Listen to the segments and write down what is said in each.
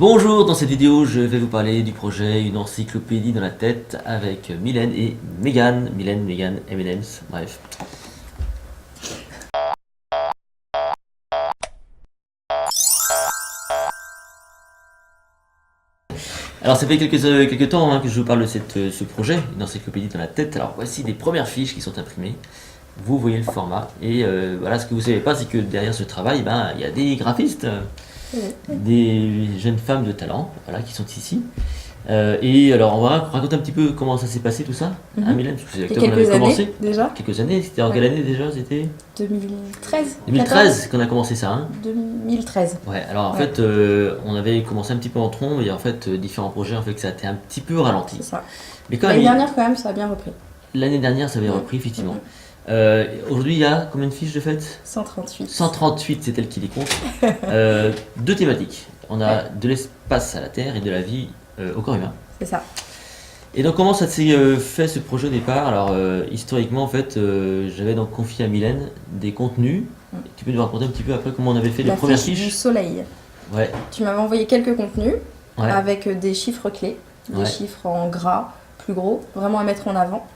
Bonjour, dans cette vidéo je vais vous parler du projet Une encyclopédie dans la tête avec Mylène et Megan. Mylène, Megan, M&M's, bref. Alors ça fait quelques temps que je vous parle de ce projet, Une encyclopédie dans la tête. Alors voici des premières fiches qui sont imprimées. Vous voyez le format. Et voilà, ce que vous ne savez pas, c'est que derrière ce travail, il y a des graphistes, des jeunes femmes de talent, voilà, qui sont ici. Et alors, on va raconter un petit peu comment ça s'est passé tout ça, hein, Mylène, parce que c'est Il y a quelques années déjà. Quelques années, c'était en quelle année déjà? C'était 2013. 2013 qu'on a commencé ça, hein. 2013. Ouais, alors en fait, on avait commencé un petit peu en trombe et en fait, différents projets ont fait que ça a été un petit peu ralenti. C'est ça. Mais quand L'année même, dernière, quand même, ça a bien repris. l'année dernière, ça avait repris, effectivement. Aujourd'hui, il y a combien de fiches de fait? 138. 138, c'est elle qui les compte. Deux thématiques. On a de l'espace à la Terre et de la vie au corps humain. C'est ça. Et donc comment ça s'est fait ce projet au départ? Alors historiquement en fait j'avais donc confié à Mylène des contenus. Tu peux nous raconter un petit peu après comment on avait fait les La premières fiche fiches? du soleil. Ouais. Tu m'avais envoyé quelques contenus Ouais. avec des chiffres clés, des Ouais. chiffres en gras, plus gros, vraiment à mettre en avant.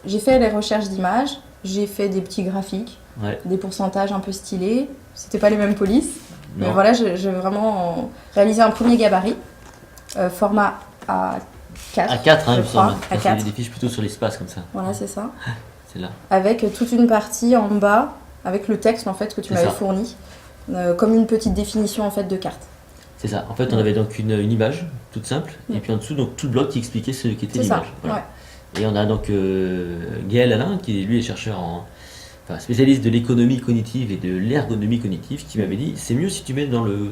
J'ai fait les recherches d'images, j'ai fait des petits graphiques, Ouais. des pourcentages un peu stylés. C'était pas les mêmes polices, mais Non. voilà, j'ai vraiment réalisé un premier gabarit, format A4. À 4 hein, je il me crois, semble. à C'est 4. des fiches plutôt sur l'espace comme ça. Voilà, c'est ça. C'est là. Avec toute une partie en bas, avec le texte en fait que tu C'est m'avais ça. fourni, comme une petite définition en fait de carte. C'est ça. En fait on avait donc une image toute simple et puis en dessous donc tout le bloc qui expliquait ce qu'était C'est ça. l'image. Voilà. Ouais. Et on a donc Gaël Alain qui lui est chercheur spécialiste de l'économie cognitive et de l'ergonomie cognitive qui m'avait dit c'est mieux si tu mets dans le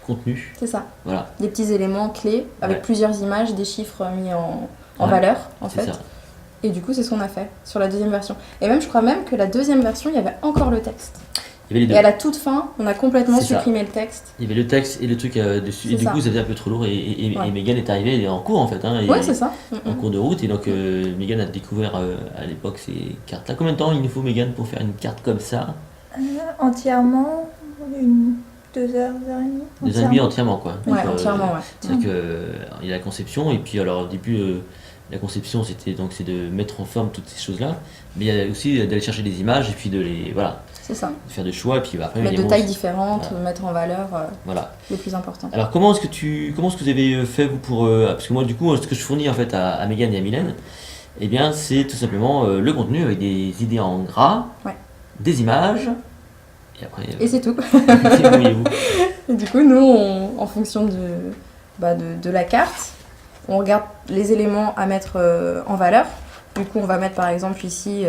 contenu. C'est ça. Voilà. Des petits éléments clés avec Ouais. plusieurs images, des chiffres mis en Ouais. valeur en C'est fait. ça. Et du coup, c'est ce qu'on a fait sur la deuxième version. Et même, je crois même que la deuxième version, il y avait encore le texte. Il y avait les deux. Et à la toute fin, on a complètement C'est ça. supprimé le texte. Il y avait le texte et le truc dessus. Et C'est du ça. coup, ça faisait un peu trop lourd. Et Ouais. Megan est arrivée, elle est en cours en fait. Hein, et Ouais, c'est ça. en cours de route. Et donc, Megan a découvert à l'époque ces cartes-là. Combien de temps il nous faut, Megan, pour faire une carte comme ça? Entièrement, 2 heures, 2h30. 2 ans et demi entièrement, quoi. Ouais, Donc, entièrement, ouais. C'est vrai qu'il y a la conception. Et puis, alors, au début, la conception, c'est de mettre en forme toutes ces choses-là. Mais il y a aussi d'aller chercher des images et puis de les. Voilà, C'est ça. de faire des choix. Et puis après, Mettre de évidemment, tailles différentes, Voilà. mettre en valeur Voilà. les plus importants. Alors comment est-ce que vous avez fait vous pour parce que moi du coup ce que je fournis en fait à Megan et à Mylène, eh bien c'est tout simplement le contenu avec des idées en gras, Ouais. des images et après Et c'est tout. débrouillez-vous. Et du coup, nous, en fonction de la carte, on regarde les éléments à mettre en valeur. Du coup, on va mettre par exemple ici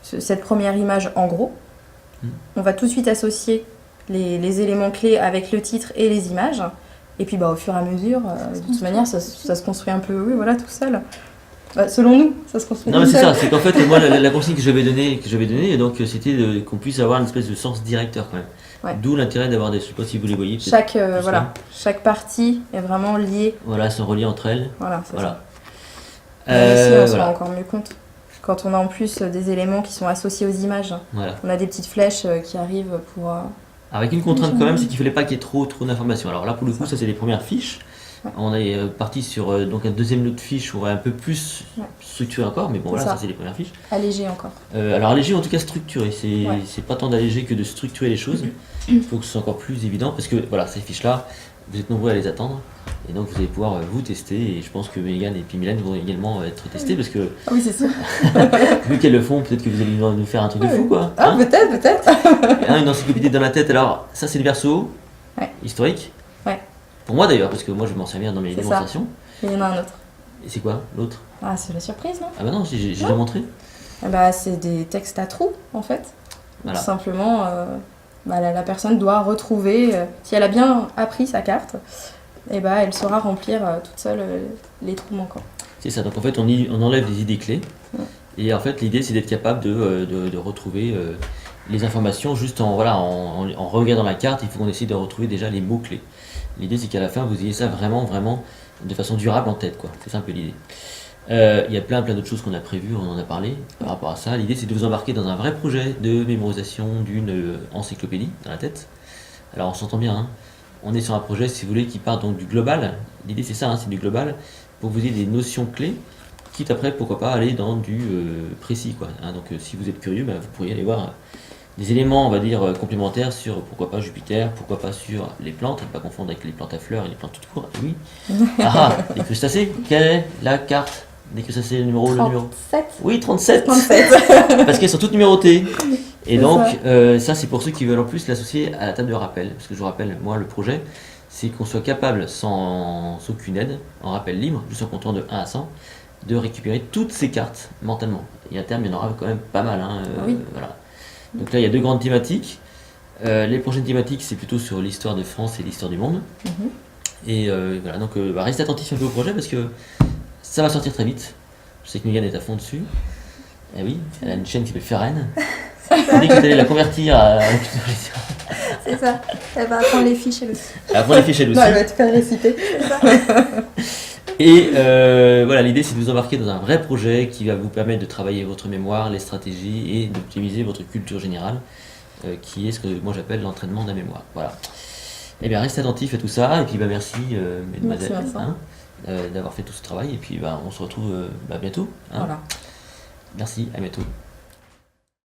cette première image en gros. On va tout de suite associer les éléments clés avec le titre et les images. Et puis au fur et à mesure, de toute manière, ça se construit un peu, oui, voilà, tout seul. Selon nous, ça se construit Non mais tout c'est seul. ça, c'est qu'en fait moi la consigne que je vais donner et donc c'était qu'on puisse avoir une espèce de sens directeur quand même. Ouais. D'où l'intérêt d'avoir des, je sais pas si vous les voyez. peut-être Chaque, tout voilà, chaque partie est vraiment liée. Voilà, sont reliés entre elles. Voilà, c'est Voilà. ça. Mais ici, on se Voilà. rend encore mieux compte. Quand on a en plus des éléments qui sont associés aux images, Voilà. on a des petites flèches qui arrivent pour... Avec une contrainte quand même, c'est qu'il fallait pas qu'il y ait trop d'informations. Alors là, pour le coup, ça c'est les premières fiches. Ouais. On est parti sur donc un deuxième lot de fiches où on va un peu plus structurer encore, mais bon C'est voilà, ça ça. c'est les premières fiches. allégées encore. Alors alléger, en tout cas structurer. Ouais. C'est pas tant d'alléger que de structurer les choses. Il faut que ce soit encore plus évident parce que voilà, ces fiches-là, vous êtes nombreux à les attendre. Et donc vous allez pouvoir vous tester. Et je pense que Megan et puis Mylène vont également être testés parce que Ah oui, c'est sûr. vu qu'elles le font, peut-être que vous allez nous faire un truc de fou quoi. Ah, Hein peut-être. Une encyclopédie dans la tête. Alors ça c'est le verso Ouais. historique. Ouais. Pour moi d'ailleurs, parce que moi je vais m'en servir dans mes C'est ça. démonstrations. Il y en a un autre. Et c'est quoi l'autre? Ah, c'est la surprise, non? Ah bah non, j'ai déjà montré. C'est des textes à trous, en fait. Voilà. Tout simplement, la personne doit retrouver, si elle a bien appris sa carte, elle saura remplir toute seule les trous manquants. C'est ça. Donc en fait on enlève les idées clés. Ouais. Et en fait l'idée c'est d'être capable de retrouver les informations juste en regardant la carte. Il faut qu'on essaye de retrouver déjà les mots clés. L'idée c'est qu'à la fin vous ayez ça vraiment de façon durable en tête quoi. C'est ça un peu l'idée. Il y a plein d'autres choses qu'on a prévues, on en a parlé par rapport à ça. L'idée c'est de vous embarquer dans un vrai projet de mémorisation d'une encyclopédie dans la tête. Alors on s'entend bien, hein. on est sur un projet, si vous voulez, qui part donc du global. L'idée, c'est ça, hein, c'est du global, pour que vous ayez des notions clés, quitte après, pourquoi pas, aller dans du précis, quoi. Hein. Donc, si vous êtes curieux, bah, vous pourriez aller voir des éléments, on va dire, complémentaires sur, pourquoi pas, Jupiter, pourquoi pas sur les plantes, ne pas confondre avec les plantes à fleurs et les plantes tout court. Oui. Ah, les crustacés. Quelle est la carte des crustacés, le numéro? 37. Oui, 37. 37. Parce qu'elles sont toutes numérotées. Et C'est donc, ça. ça, c'est pour ceux qui veulent en plus l'associer à la table de rappel. Parce que je vous rappelle, moi, le projet, c'est qu'on soit capable, sans aucune aide, en rappel libre, juste en comptant de 1 à 100, de récupérer toutes ces cartes mentalement. Et à terme, il y en aura quand même pas mal. Hein, Oui. Voilà. Donc là, il y a 2 grandes thématiques. Les prochaines thématiques, c'est plutôt sur l'histoire de France et l'histoire du monde. Mhm. Et voilà, donc restez attentifs un peu au projet parce que ça va sortir très vite. Je sais que Megan est à fond dessus. Eh oui, elle a une chaîne qui s'appelle Ferren. On dit que tu allais la convertir à. C'est ça. Elle va apprendre les fiches elle aussi. Elle apprend les fiches elle aussi. Non, elle va te faire réciter. Et voilà, l'idée c'est de vous embarquer dans un vrai projet qui va vous permettre de travailler votre mémoire, les stratégies et d'optimiser votre culture générale, qui est ce que moi j'appelle l'entraînement de la mémoire. Voilà. Eh bien, restez attentifs à tout ça, et puis bah, merci, mesdemoiselles, Merci, Vincent. d'avoir fait tout ce travail, et puis bah, on se retrouve bientôt. Hein. Voilà. Merci, à bientôt.